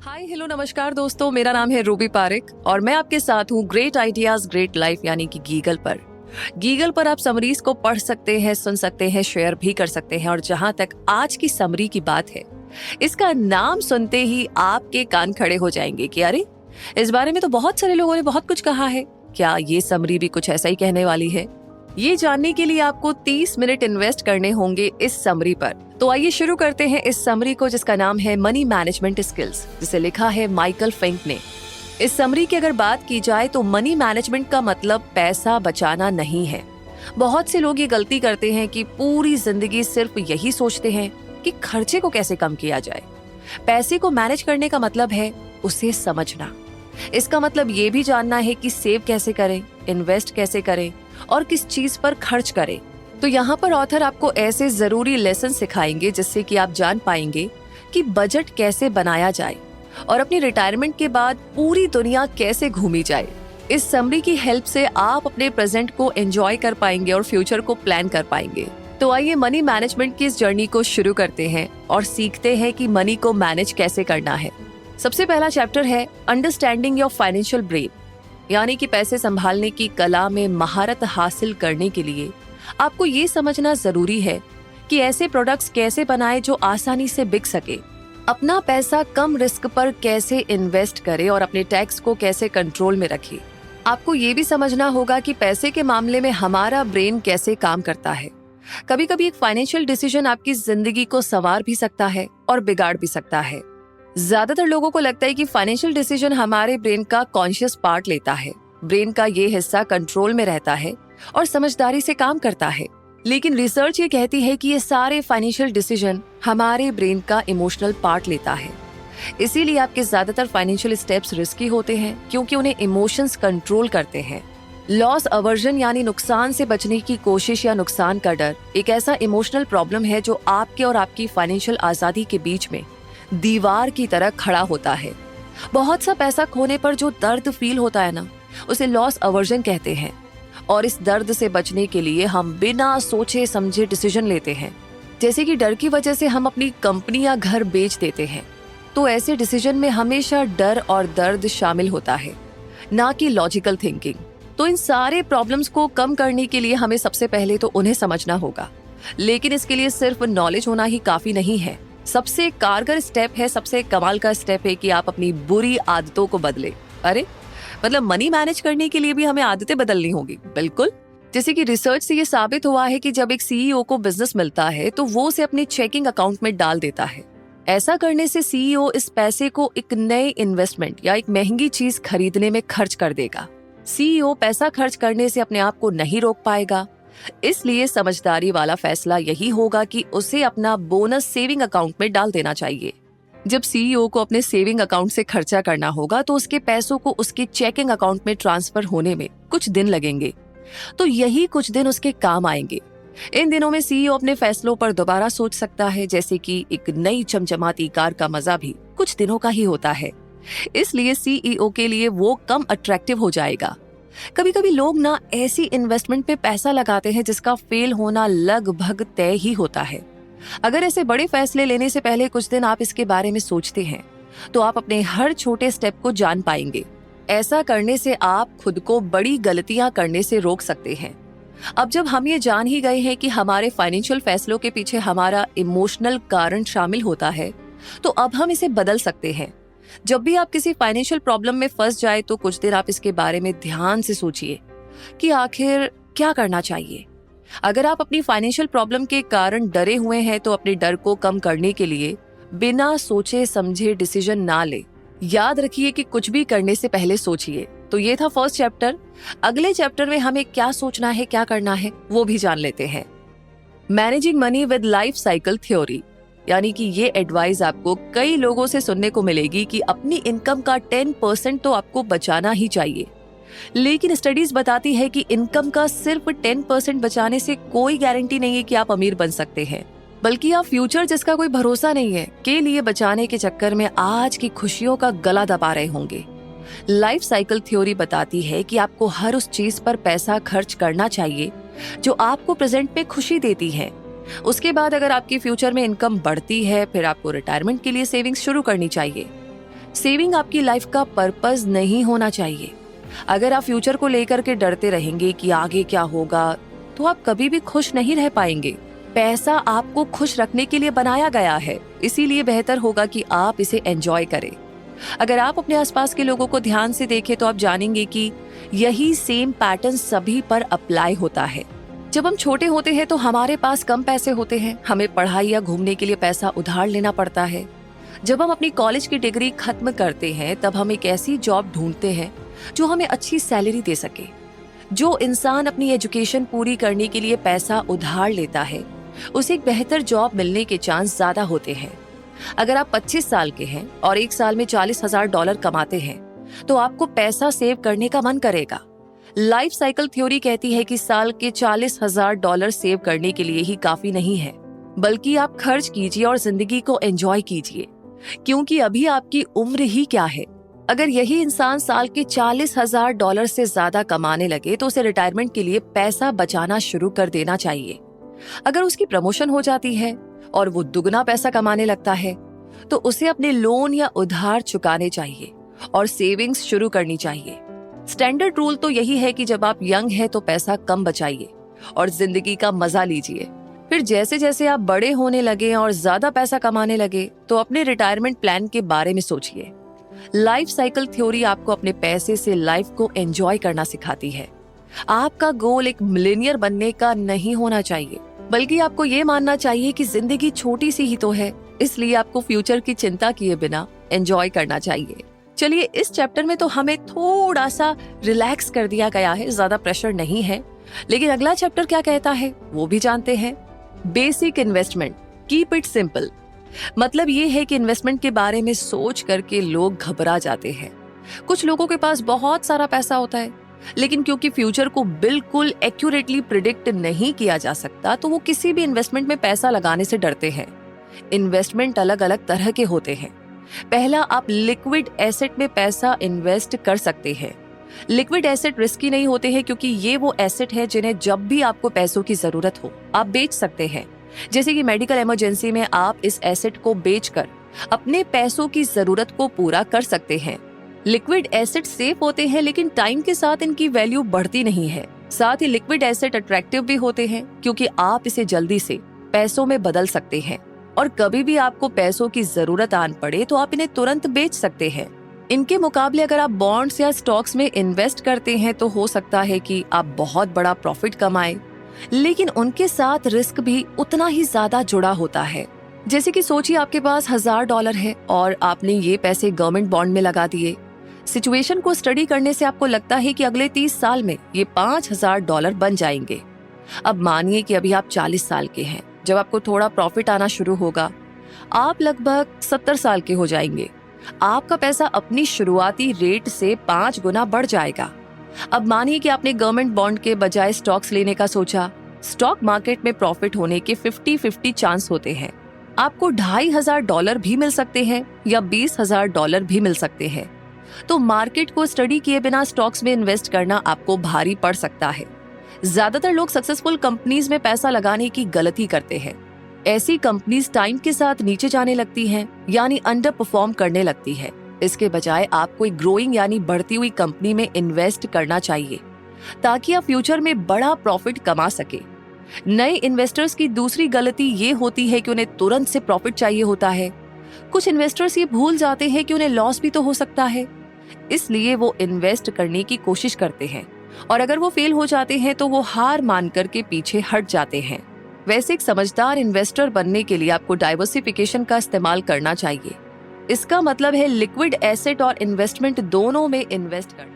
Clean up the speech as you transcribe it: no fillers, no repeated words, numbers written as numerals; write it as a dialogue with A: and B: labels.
A: Hi hello नमस्कार दोस्तों, मेरा नाम है रूबी पारिक और मैं आपके साथ हूँ ग्रेट आइडियाज ग्रेट लाइफ यानी कि गीगल पर। गीगल पर आप समरीज को पढ़ सकते हैं, सुन सकते हैं, शेयर भी कर सकते हैं। और जहां तक आज की समरी की बात है, इसका नाम सुनते ही आपके कान खड़े हो जाएंगे कि अरे, इस बारे में तो बहुत सारे लोगों ने बहुत कुछ कहा है। क्या ये समरी भी कुछ ऐसा ही कहने वाली है? ये जानने के लिए आपको 30 मिनट इन्वेस्ट करने होंगे इस समरी पर। तो आइए शुरू करते हैं इस समरी को, जिसका नाम है मनी मैनेजमेंट स्किल्स, जिसे लिखा है माइकल फिंक ने। इस समरी की अगर बात की जाए तो मनी मैनेजमेंट का मतलब पैसा बचाना नहीं है। बहुत से लोग ये गलती करते हैं कि पूरी जिंदगी सिर्फ यही सोचते हैं कि खर्चे को कैसे कम किया जाए। पैसे को मैनेज करने का मतलब है उसे समझना। इसका मतलब ये भी जानना है कि सेव कैसे करें, इन्वेस्ट कैसे करें और किस चीज पर खर्च करें। तो यहाँ पर ऑथर आपको ऐसे जरूरी लेसन सिखाएंगे जिससे कि आप जान पाएंगे कि बजट कैसे बनाया जाए और अपनी रिटायरमेंट के बाद पूरी दुनिया कैसे घूमी जाए। इस समरी की हेल्प से आप अपने प्रेजेंट को एंजॉय कर पाएंगे और फ्यूचर को प्लान कर पाएंगे। तो आइए मनी मैनेजमेंट की इस जर्नी को शुरू करते हैं और सीखते हैं कि मनी को मैनेज कैसे करना है। सबसे पहला चैप्टर है अंडरस्टैंडिंग योर फाइनेंशियल ब्रेन, यानी कि पैसे संभालने की कला में महारत हासिल करने के लिए आपको ये समझना जरूरी है कि ऐसे प्रोडक्ट्स कैसे बनाएं जो आसानी से बिक सके, अपना पैसा कम रिस्क पर कैसे इन्वेस्ट करें और अपने टैक्स को कैसे कंट्रोल में रखें। आपको ये भी समझना होगा कि पैसे के मामले में हमारा ब्रेन कैसे काम करता है। कभी कभी एक फाइनेंशियल डिसीजन आपकी जिंदगी को संवार भी सकता है और बिगाड़ भी सकता है। ज्यादातर लोगों को लगता है कि फाइनेंशियल डिसीजन हमारे ब्रेन का कॉन्शियस पार्ट लेता है। ब्रेन का ये हिस्सा कंट्रोल में रहता है और समझदारी से काम करता है। लेकिन रिसर्च ये कहती है कि ये सारे फाइनेंशियल डिसीजन हमारे ब्रेन का इमोशनल पार्ट लेता है। इसीलिए आपके ज्यादातर फाइनेंशियल स्टेप्स रिस्की होते हैं क्योंकि उन्हें इमोशंस कंट्रोल करते हैं। लॉस अवर्जन यानी नुकसान से बचने की कोशिश या नुकसान का डर एक ऐसा इमोशनल प्रॉब्लम है जो आपके और आपकी फाइनेंशियल आजादी के बीच में दीवार की तरह खड़ा होता है। बहुत सा पैसा खोने पर जो दर्द फील होता है ना, उसे लॉस अवर्जन कहते हैं। और इस दर्द से बचने के लिए हम बिना सोचे समझे डिसीजन लेते हैं, जैसे कि डर की वजह से हम अपनी कंपनी या घर बेच देते हैं। तो ऐसे डिसीजन में हमेशा डर और दर्द शामिल होता है, ना कि लॉजिकल थिंकिंग। तो इन सारे प्रॉब्लम्स को कम करने के लिए हमें सबसे पहले तो उन्हें समझना होगा। लेकिन इसके लिए सिर्फ नॉलेज होना ही काफी नहीं है। सबसे कारगर स्टेप है, सबसे कमाल का स्टेप है कि आप अपनी बुरी आदतों को बदलें। अरे मतलब मनी मैनेज करने के लिए भी हमें आदतें बदलनी होगी। बिल्कुल। जैसे कि रिसर्च से ये साबित हुआ है कि जब एक सीईओ को बिजनेस मिलता है तो वो उसे अपने चेकिंग अकाउंट में डाल देता है। ऐसा करने से सीईओ इस पैसे को एक नए इन्वेस्टमेंट या एक महंगी चीज खरीदने में खर्च कर देगा। सीईओ पैसा खर्च करने से अपने आप को नहीं रोक पाएगा। इसलिए समझदारी वाला फैसला यही होगा कि उसे अपना बोनस सेविंग अकाउंट में डाल देना चाहिए। जब सीईओ को अपने सेविंग अकाउंट से खर्चा करना होगा तो उसके पैसों को उसके चेकिंग अकाउंट में ट्रांसफर होने में कुछ दिन लगेंगे। तो यही कुछ दिन उसके काम आएंगे। इन दिनों में सीईओ अपने फैसलों पर दोबारा सोच सकता है, जैसे कि एक नई चमचमाती कार का मजा भी कुछ दिनों का ही होता है। इसलिए सीईओ के लिए वो कम अट्रैक्टिव हो जाएगा। कभी कभी लोग ना ऐसी इन्वेस्टमेंट पे पैसा लगाते हैं जिसका फेल होना लगभग तय ही होता है। अगर ऐसे बड़े फैसले लेने से पहले कुछ दिन आप इसके बारे में सोचते हैं तो आप अपने हर छोटे स्टेप को जान पाएंगे। ऐसा करने से आप खुद को बड़ी गलतियां करने से रोक सकते हैं। अब जब हम ये जान ही गए हैं कि हमारे फाइनेंशियल फैसलों के पीछे हमारा इमोशनल कारण शामिल होता है, तो अब हम इसे बदल सकते हैं। जब भी आप किसी फाइनेंशियल प्रॉब्लम में फंस जाए तो कुछ देर आप इसके बारे में ध्यान से सोचिए कि आखिर क्या करना चाहिए। अगर आप अपनी फाइनेंशियल प्रॉब्लम के कारण डरे हुए हैं तो अपने डर को कम करने के लिए बिना सोचे समझे डिसीजन ना ले। याद रखिए कि कुछ भी करने से पहले सोचिए। तो ये था फर्स्ट चैप्टर। अगले चैप्टर में हमें क्या सोचना है, क्या करना है, वो भी जान लेते हैं। Managing money with life cycle theory, यानी कि ये एडवाइस आपको कई लोगों से सुनने को मिलेगी कि अपनी इनकम का 10% तो आपको बचाना ही चाहिए। लेकिन स्टडीज बताती है कि इनकम का सिर्फ 10% बचाने से कोई गारंटी नहीं है कि आप अमीर बन सकते हैं, बल्कि आप फ्यूचर जिसका कोई भरोसा नहीं है के लिए बचाने के चक्कर में आज की खुशियों का गला दबा रहे होंगे। लाइफ साइकिल थ्योरी बताती है कि आपको हर उस चीज पर पैसा खर्च करना चाहिए जो आपको प्रेजेंट में खुशी देती है। उसके बाद अगर आपकी फ्यूचर में इनकम बढ़ती है, फिर आपको रिटायरमेंट के लिए सेविंग्स शुरू करनी चाहिए। सेविंग आपकी लाइफ का पर्पस नहीं होना चाहिए। अगर आप फ्यूचर को लेकर के डरते रहेंगे कि आगे क्या होगा, तो आप कभी भी खुश नहीं रह पाएंगे। पैसा आपको खुश रखने के लिए बनाया गया है, इसीलिए बेहतर होगा कि आप इसे एंजॉय करें। अगर आप अपने आसपास के लोगों को ध्यान से देखें तो आप जानेंगे कि यही सेम पैटर्न सभी पर अप्लाई होता है। जब हम छोटे होते हैं तो हमारे पास कम पैसे होते हैं, हमें पढ़ाई या घूमने के लिए पैसा उधार लेना पड़ता है। जब हम अपनी कॉलेज की डिग्री खत्म करते हैं तब हम एक ऐसी जॉब ढूंढते हैं जो हमें अच्छी सैलरी दे सके। जो इंसान अपनी एजुकेशन पूरी करने के लिए पैसा उधार लेता है उसे एक बेहतर जॉब मिलने के चांस ज्यादा होते हैं। अगर आप 25 साल के हैं और एक साल में $40,000 कमाते हैं तो आपको पैसा सेव करने का मन करेगा। लाइफ साइकिल थ्योरी कहती है कि साल के $40,000 सेव करने के लिए ही काफी नहीं है, बल्कि आप खर्च कीजिए और जिंदगी को एंजॉय कीजिए, क्योंकि अभी आपकी उम्र ही क्या है। अगर यही इंसान साल के $40,000 से ज्यादा कमाने लगे तो उसे रिटायरमेंट के लिए पैसा बचाना शुरू कर देना चाहिए। अगर उसकी प्रमोशन हो जाती है और वो दुगना पैसा कमाने लगता है तो उसे अपने लोन या उधार चुकाने चाहिए और सेविंग्स शुरू करनी चाहिए। स्टैंडर्ड रूल तो यही है कि जब आप यंग हैं तो पैसा कम बचाइए और जिंदगी का मजा लीजिए। फिर जैसे जैसे आप बड़े होने लगे और ज्यादा पैसा कमाने लगे तो अपने रिटायरमेंट प्लान के बारे में सोचिए। लाइफ साइकिल थ्योरी आपको अपने पैसे से लाइफ को एंजॉय करना सिखाती है। आपका गोल एक मिलेनियर बनने का नहीं होना चाहिए, बल्कि आपको ये मानना चाहिए कि जिंदगी छोटी सी ही तो है, इसलिए आपको फ्यूचर की चिंता किए बिना एंजॉय करना चाहिए। चलिए, इस चैप्टर में तो हमें थोड़ा सा रिलैक्स कर दिया गया है, ज्यादा प्रेशर नहीं है। लेकिन अगला चैप्टर क्या कहता है वो भी जानते हैं। Basic investment, keep it simple. मतलब ये है कि इन्वेस्टमेंट के बारे में सोच करके लोग घबरा जाते हैं। कुछ लोगों के पास बहुत सारा पैसा होता है, लेकिन क्योंकि फ्यूचर को बिल्कुल एक्यूरेटली प्रिडिक्ट नहीं किया जा सकता तो वो किसी भी इन्वेस्टमेंट में पैसा लगाने से डरते हैं। इन्वेस्टमेंट अलग अलग तरह के होते हैं। पहला, आप लिक्विड एसेट में पैसा इन्वेस्ट कर सकते हैं। लिक्विड एसेट रिस्की नहीं होते हैं क्योंकि ये वो एसेट है जिन्हें जब भी आपको पैसों की जरूरत हो आप बेच सकते हैं। जैसे कि मेडिकल इमरजेंसी में आप इस एसेट को बेचकर अपने पैसों की जरूरत को पूरा कर सकते हैं। लिक्विड एसेट सेफ होते हैं, लेकिन टाइम के साथ इनकी वैल्यू बढ़ती नहीं है। साथ ही लिक्विड एसेट अट्रैक्टिव भी होते हैं क्योंकि आप इसे जल्दी से पैसों में बदल सकते हैं और कभी भी आपको पैसों की जरूरत आन पड़े तो आप इन्हें तुरंत बेच सकते हैं। इनके मुकाबले अगर आप बॉन्ड्स या स्टॉक्स में इन्वेस्ट करते हैं तो हो सकता है कि आप बहुत बड़ा प्रॉफिट कमाएं, लेकिन उनके साथ रिस्क भी उतना ही ज्यादा जुड़ा होता है। जैसे कि सोचिए आपके पास $1,000 है और आपने ये पैसे गवर्नमेंट बॉन्ड में लगा दिए। सिचुएशन को स्टडी करने से आपको लगता है कि अगले 30 साल में ये $5,000 बन जाएंगे। अब मानिए कि अभी आप 40 साल के हैं। जब आपको थोड़ा प्रॉफिट आना शुरू होगा आप लगभग 70 साल के हो जाएंगे। आपका पैसा अपनी शुरुआती रेट से 5 गुना बढ़ जाएगा। अब मानिए कि आपने गवर्नमेंट बॉन्ड के बजाय स्टॉक्स लेने का सोचा। स्टॉक मार्केट में प्रॉफिट होने के 50-50 चांस होते हैं। आपको $2,500 भी मिल सकते हैं या $20,000 भी मिल सकते हैं। तो मार्केट को स्टडी किए बिना स्टॉक्स में इन्वेस्ट करना आपको भारी पड़ सकता है। ज्यादातर लोग सक्सेसफुल कंपनीज में पैसा लगाने की गलती करते हैं। ऐसी कंपनीज टाइम के साथ नीचे जाने लगती हैं, यानी अंडर परफॉर्म करने लगती है। इसके बजाय आपको एक ग्रोइंग यानी बढ़ती हुई कंपनी में इन्वेस्ट करना चाहिए ताकि आप फ्यूचर में बड़ा प्रॉफिट कमा सके। नए इन्वेस्टर्स की दूसरी गलती ये होती है कि उन्हें तुरंत से प्रॉफिट चाहिए होता है। कुछ इन्वेस्टर्स ये भूल जाते हैं कि उन्हें लॉस भी तो हो सकता है, इसलिए वो इन्वेस्ट करने की कोशिश करते हैं और अगर वो फेल हो जाते हैं तो वो हार मान करके पीछे हट जाते हैं। वैसे एक समझदार इन्वेस्टर बनने के लिए आपको डाइवर्सिफिकेशन का इस्तेमाल करना चाहिए। इसका मतलब है लिक्विड एसेट और इन्वेस्टमेंट दोनों में इन्वेस्ट करना।